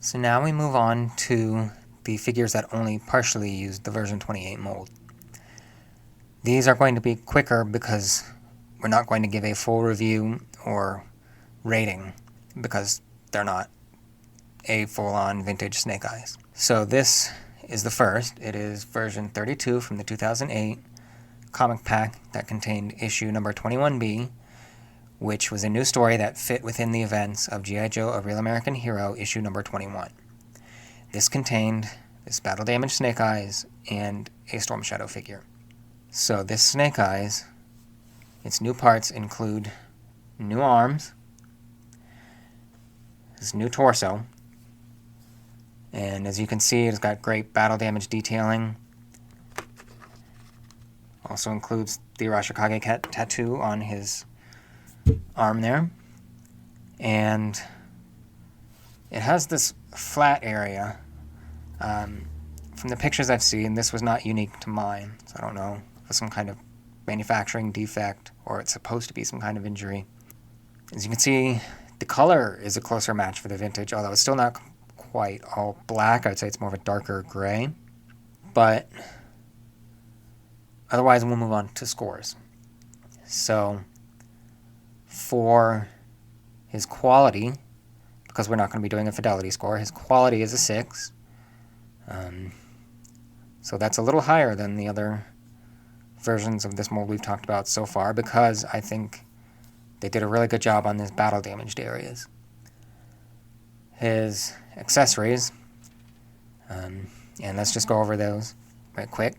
So now we move on to the figures that only partially use the version 28 mold. These are going to be quicker because we're not going to give a full review or rating because they're not a full-on vintage Snake Eyes. So this is the first. It is version 32 from the 2008 comic pack that contained issue number 21B, which was a new story that fit within the events of G.I. Joe: A Real American Hero issue number 21. This contained this battle-damaged Snake Eyes and a Storm Shadow figure. So this Snake Eyes, its new parts include new arms, this new torso, and as you can see, it's got great battle-damage detailing. Also includes the Arashikage tattoo on his arm there. And it has this flat area. From the pictures I've seen, this was not unique to mine. So I don't know if it was some kind of manufacturing defect or it's supposed to be some kind of injury. As you can see, the color is a closer match for the vintage, although it's still not quite all black. I'd say it's more of a darker gray. But otherwise, we'll move on to scores. So for his quality, because we're not going to be doing a fidelity score, his quality is a 6. So that's a little higher than the other versions of this mold we've talked about so far, because I think they did a really good job on these battle damaged areas. His accessories, and let's just go over those right quick.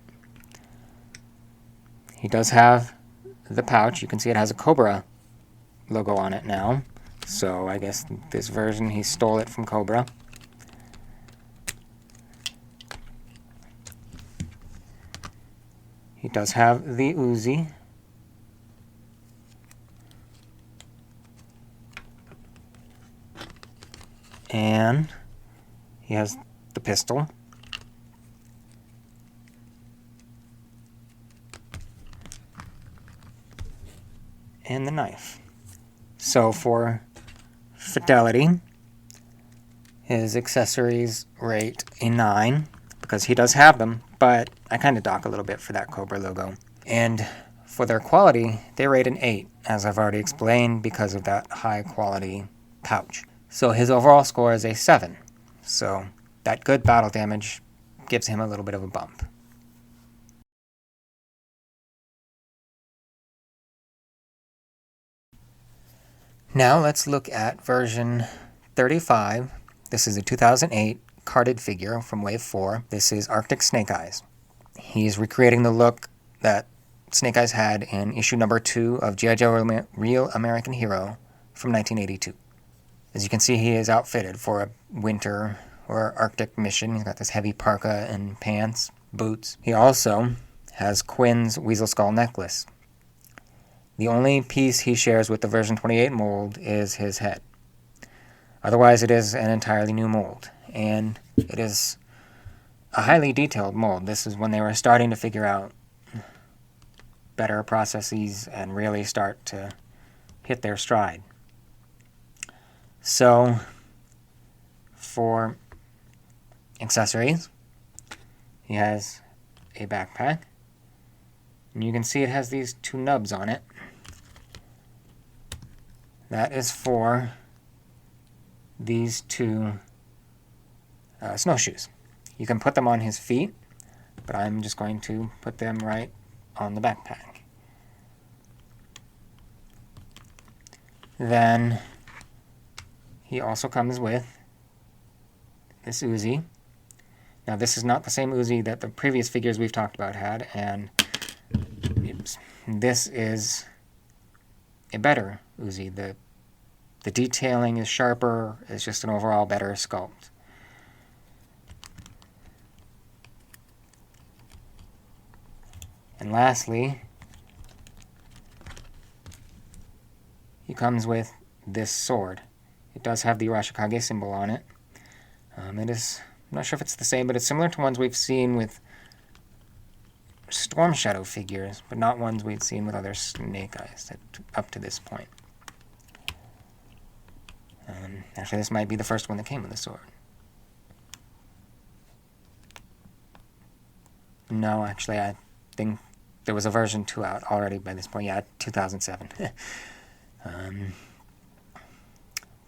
He does have the pouch. You can see it has a Cobra logo on it now. So I guess this version he stole it from Cobra. He does have the Uzi. And he has the pistol. And the knife. So for fidelity, his accessories rate a 9, because he does have them, but I kind of dock a little bit for that Cobra logo. And for their quality, they rate an 8, as I've already explained, because of that high quality pouch. So his overall score is a 7. So that good battle damage gives him a little bit of a bump. Now let's look at version 35. This is a 2008 carded figure from Wave 4. This is Arctic Snake Eyes. He's recreating the look that Snake Eyes had in issue number 2 of G.I. Joe: Real American Hero from 1982. As you can see, he is outfitted for a winter or Arctic mission. He's got this heavy parka and pants, boots. He also has Quinn's Weasel Skull necklace. The only piece he shares with the version 28 mold is his head. Otherwise, it is an entirely new mold, and it is a highly detailed mold. This is when they were starting to figure out better processes and really start to hit their stride. So, for accessories, he has a backpack, and you can see it has these 2 nubs on it. That is for these 2 snowshoes. You can put them on his feet, but I'm just going to put them right on the backpack. Then he also comes with this Uzi. Now this is not the same Uzi that the previous figures we've talked about had, and this is a better Uzi. The detailing is sharper. It's just an overall better sculpt. And lastly, he comes with this sword. It does have the Arashikage symbol on it. It is, I'm not sure if it's the same, but it's similar to ones we've seen with Storm Shadow figures, but not ones we've seen with other Snake Eyes up to this point. Actually, this might be the first one that came with the sword. No, actually, I think there was a version 2 out already by this point. Yeah, 2007. um,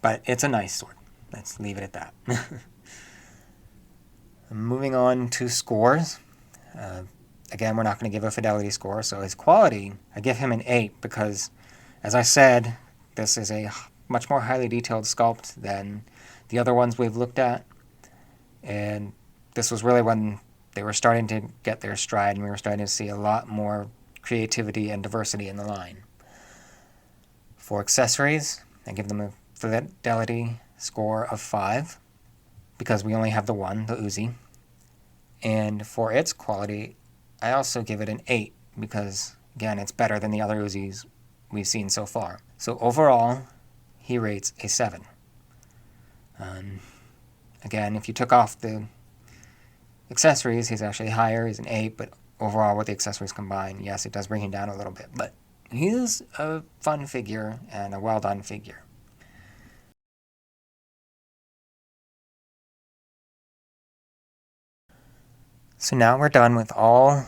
but it's a nice sword. Let's leave it at that. Moving on to scores. Again, we're not going to give a fidelity score, so his quality, I give him an 8 because, as I said, this is a much more highly detailed sculpt than the other ones we've looked at. And this was really when they were starting to get their stride, and we were starting to see a lot more creativity and diversity in the line. For accessories, I give them a fidelity score of 5, because we only have the one, the Uzi. And for its quality, I also give it an 8, because, again, it's better than the other Uzis we've seen so far. So overall, he rates a 7. Again, if you took off the accessories, he's actually higher. He's an 8, but overall with the accessories combined, yes, it does bring him down a little bit. But he is a fun figure and a well-done figure. So now we're done with all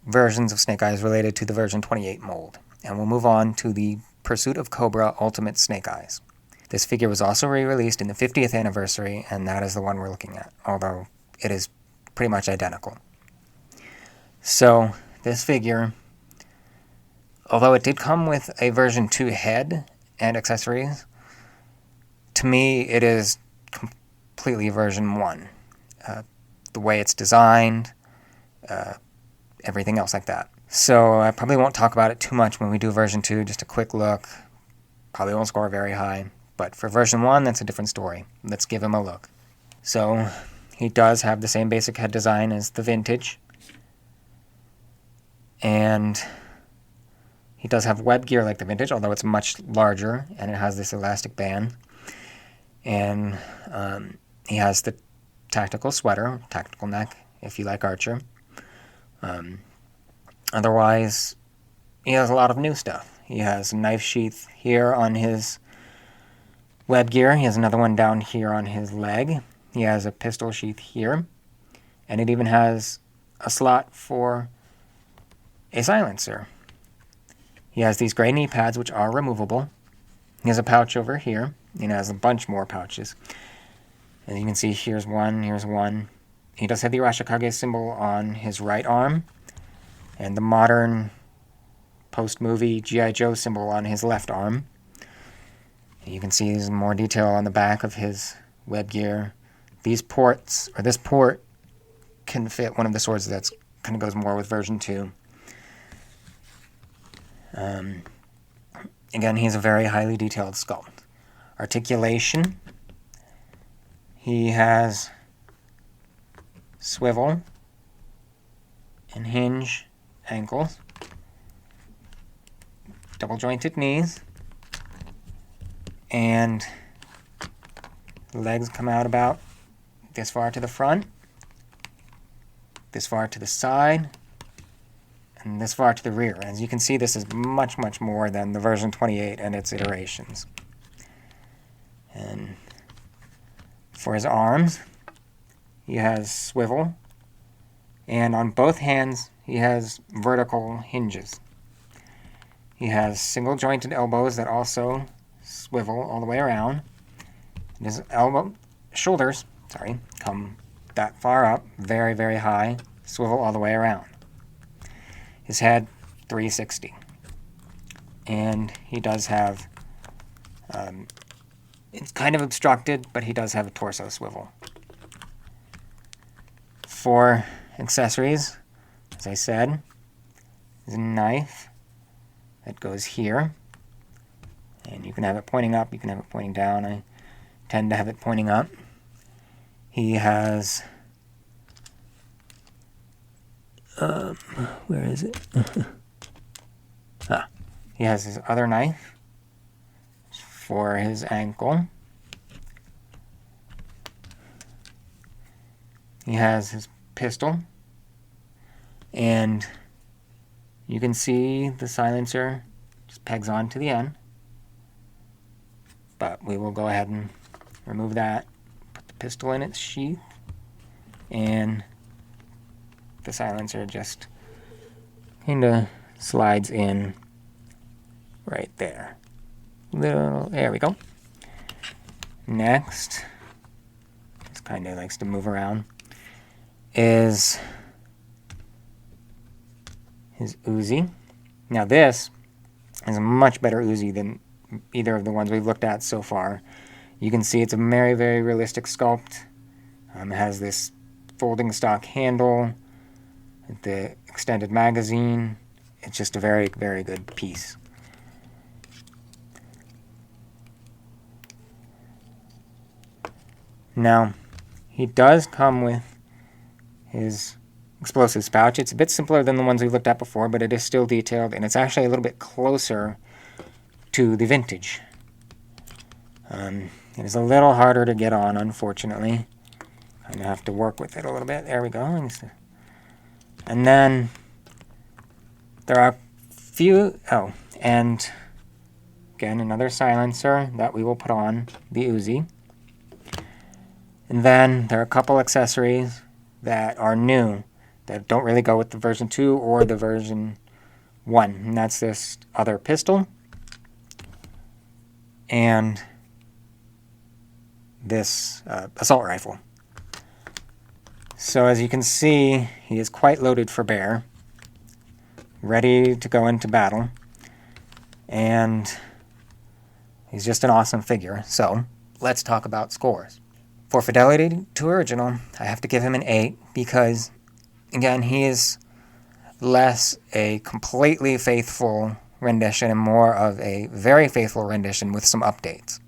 versions of Snake Eyes related to the version 28 mold, and we'll move on to the Pursuit of Cobra Ultimate Snake Eyes. This figure was also re-released in the 50th anniversary, and that is the one we're looking at, although it is pretty much identical. So this figure, although it did come with a version 2 head and accessories, to me it is completely version 1. The way it's designed, everything else like that. So I probably won't talk about it too much when we do version 2, just a quick look. Probably won't score very high. But for version 1, that's a different story. Let's give him a look. So he does have the same basic head design as the vintage. And he does have web gear like the vintage, although it's much larger, and it has this elastic band. And he has the tactical sweater, tactical neck, if you like Archer. Otherwise, he has a lot of new stuff. He has a knife sheath here on his web gear. He has another one down here on his leg. He has a pistol sheath here. And it even has a slot for a silencer. He has these gray knee pads, which are removable. He has a pouch over here. He has a bunch more pouches. And you can see here's one, here's one. He does have the Arashikage symbol on his right arm, and the modern post-movie G.I. Joe symbol on his left arm. And you can see there's more detail on the back of his web gear. These ports, or this port, can fit one of the swords that kind of goes more with version 2. Again, he's a very highly detailed sculpt. Articulation. He has swivel and hinge ankles, double jointed knees, and legs come out about this far to the front, this far to the side, and this far to the rear. As you can see, this is much, much more than the version 28 and its iterations. And for his arms, he has swivel, and on both hands he has vertical hinges. He has single jointed elbows that also swivel all the way around. And his shoulders come that far up, very, very high, swivel all the way around. His head, 360. And he does have, it's kind of obstructed, but he does have a torso swivel. For accessories, as I said, is a knife that goes here. And you can have it pointing up, you can have it pointing down. I tend to have it pointing up. He has, where is it? He has his other knife for his ankle. He has his pistol, and you can see the silencer just pegs on to the end, but we will go ahead and remove that, put the pistol in its sheath, and the silencer just kind of slides in right there. There we go. Next, this kind of likes to move around, is his Uzi. Now this is a much better Uzi than either of the ones we've looked at so far. You can see it's a very, very realistic sculpt. It has this folding stock handle, the extended magazine. It's just a very, very good piece. Now, he does come with his explosives pouch. It's a bit simpler than the ones we looked at before, but it is still detailed, and it's actually a little bit closer to the vintage. It is a little harder to get on, unfortunately. Kind of have to work with it a little bit. There we go. And then there are a few... Oh, and again, another silencer that we will put on the Uzi. And then there are a couple accessories that are new that don't really go with the version 2 or the version 1. And that's this other pistol and this assault rifle. So as you can see, he is quite loaded for bear, ready to go into battle, and he's just an awesome figure. So let's talk about scores. For fidelity to original, I have to give him an 8 because, again, he is less a completely faithful rendition and more of a very faithful rendition with some updates.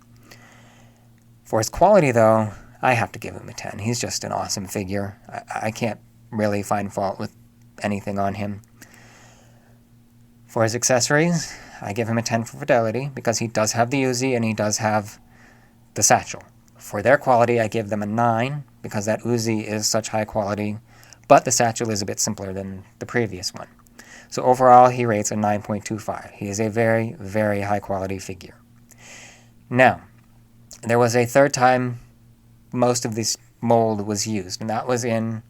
For his quality, though, I have to give him a 10. He's just an awesome figure. I can't really find fault with anything on him. For his accessories, I give him a 10 for fidelity because he does have the Uzi and he does have the satchel. For their quality, I give them a 9 because that Uzi is such high quality, but the satchel is a bit simpler than the previous one. So overall, he rates a 9.25. He is a very, very high quality figure. Now, there was a third time most of this mold was used, and that was in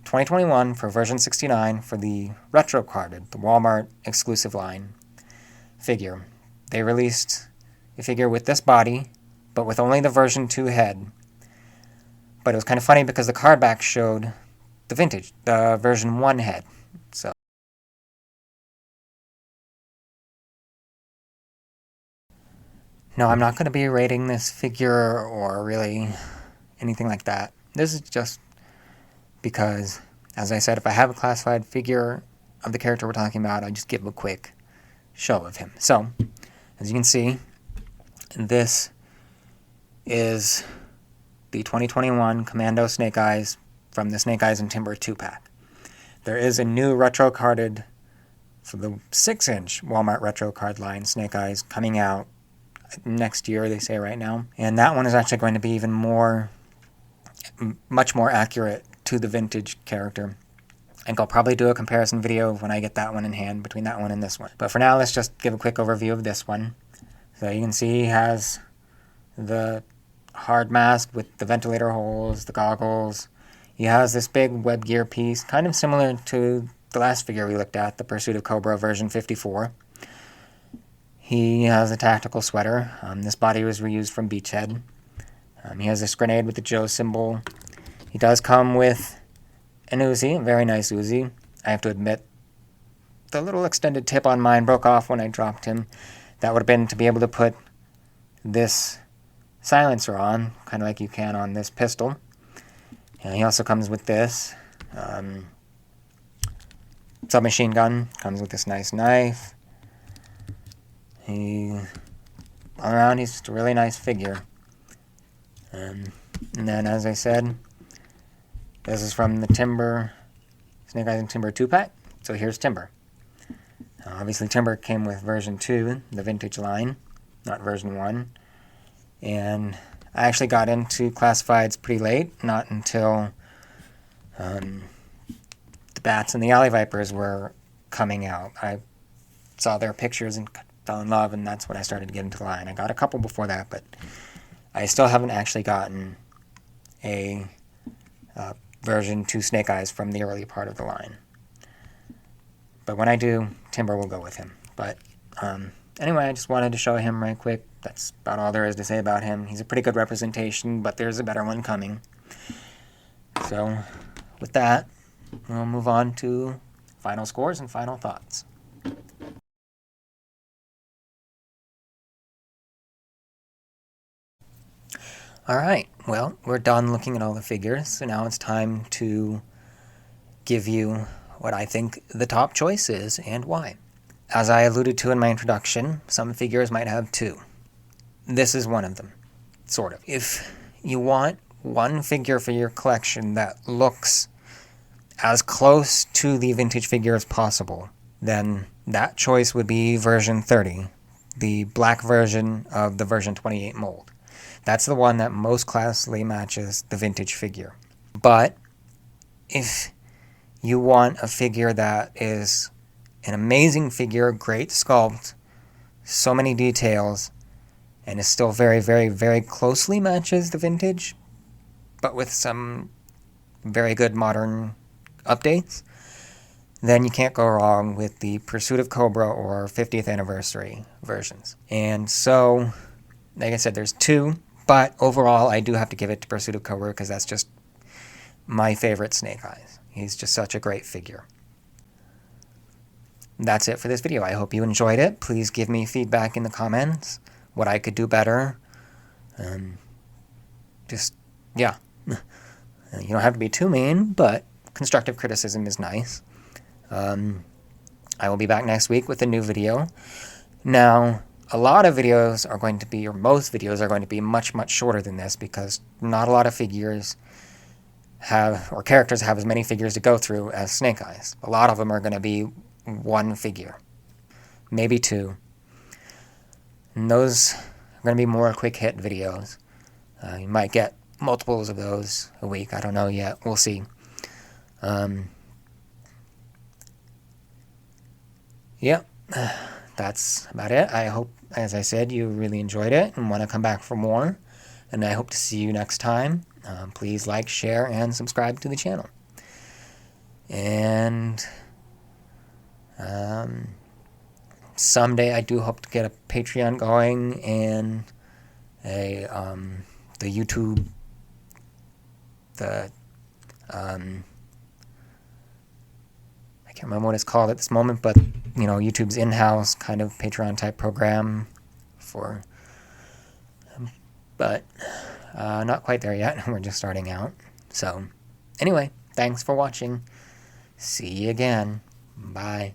2021 for version 69 for the Retro carded, the Walmart exclusive line figure. They released a figure with this body, but with only the version 2 head. But it was kind of funny because the card back showed the vintage, the version 1 head. So no, I'm not going to be rating this figure or really anything like that. This is just because, as I said, if I have a classified figure of the character we're talking about, I just give a quick show of him. So, as you can see, this is the 2021 Commando Snake Eyes from the Snake Eyes and Timber 2-pack. There is a new retro carded for the 6-inch Walmart retro card line Snake Eyes coming out next year, they say right now. And that one is actually going to be even much more accurate to the vintage character. I think I'll probably do a comparison video when I get that one in hand between that one and this one. But for now, let's just give a quick overview of this one. So you can see he has the hard mask with the ventilator holes, the goggles. He has this big web gear piece, kind of similar to the last figure we looked at, the Pursuit of Cobra version 54. He has a tactical sweater. This body was reused from Beachhead. He has this grenade with the Joe symbol. He does come with an Uzi, a very nice Uzi. I have to admit, the little extended tip on mine broke off when I dropped him. That would have been to be able to put this silencer on, kind of like you can on this pistol. And he also comes with this submachine gun. Comes with this nice knife. All around, he's just a really nice figure. And then, as I said, this is from the Timber, Snake Eyes and Timber 2-pack. So here's Timber. Obviously, Timber came with version 2, the vintage line, not version 1. And I actually got into classifieds pretty late, not until the Bats and the Alley Vipers were coming out. I saw their pictures and fell in love, and that's when I started to get into the line. I got a couple before that, but I still haven't actually gotten a version 2 Snake Eyes from the early part of the line. But when I do, Timber will go with him. But anyway, I just wanted to show him right quick. That's about all there is to say about him. He's a pretty good representation, but there's a better one coming. So with that, we'll move on to final scores and final thoughts. Alright, well, we're done looking at all the figures, so now it's time to give you what I think the top choice is and why. As I alluded to in my introduction, some figures might have two. This is one of them, sort of. If you want one figure for your collection that looks as close to the vintage figure as possible, then that choice would be version 30, the black version of the version 28 mold. That's the one that most closely matches the vintage figure. But if you want a figure that is an amazing figure, great sculpt, so many details, and is still very, very, very closely matches the vintage, but with some very good modern updates, then you can't go wrong with the Pursuit of Cobra or 50th anniversary versions. And so, like I said, there's two, but overall I do have to give it to Pursuit of Cobra because that's just my favorite Snake Eyes. He's just such a great figure. That's it for this video. I hope you enjoyed it. Please give me feedback in the comments, what I could do better. Yeah. You don't have to be too mean, but constructive criticism is nice. I will be back next week with a new video. Now, a lot of videos are going to be, or most videos are going to be much, much shorter than this because not a lot of figures have, or characters have as many figures to go through as Snake Eyes. A lot of them are going to be one figure, maybe two. And those are going to be more quick hit videos. You might get multiples of those a week. I don't know yet. We'll see. Yeah, that's about it. I hope, as I said, you really enjoyed it and want to come back for more. And I hope to see you next time. Please like, share, and subscribe to the channel. And someday I do hope to get a Patreon going and the YouTube, I can't remember what it's called at this moment, but you know, YouTube's in-house kind of Patreon type program for, but not quite there yet. We're just starting out. So anyway, thanks for watching. See you again. Bye.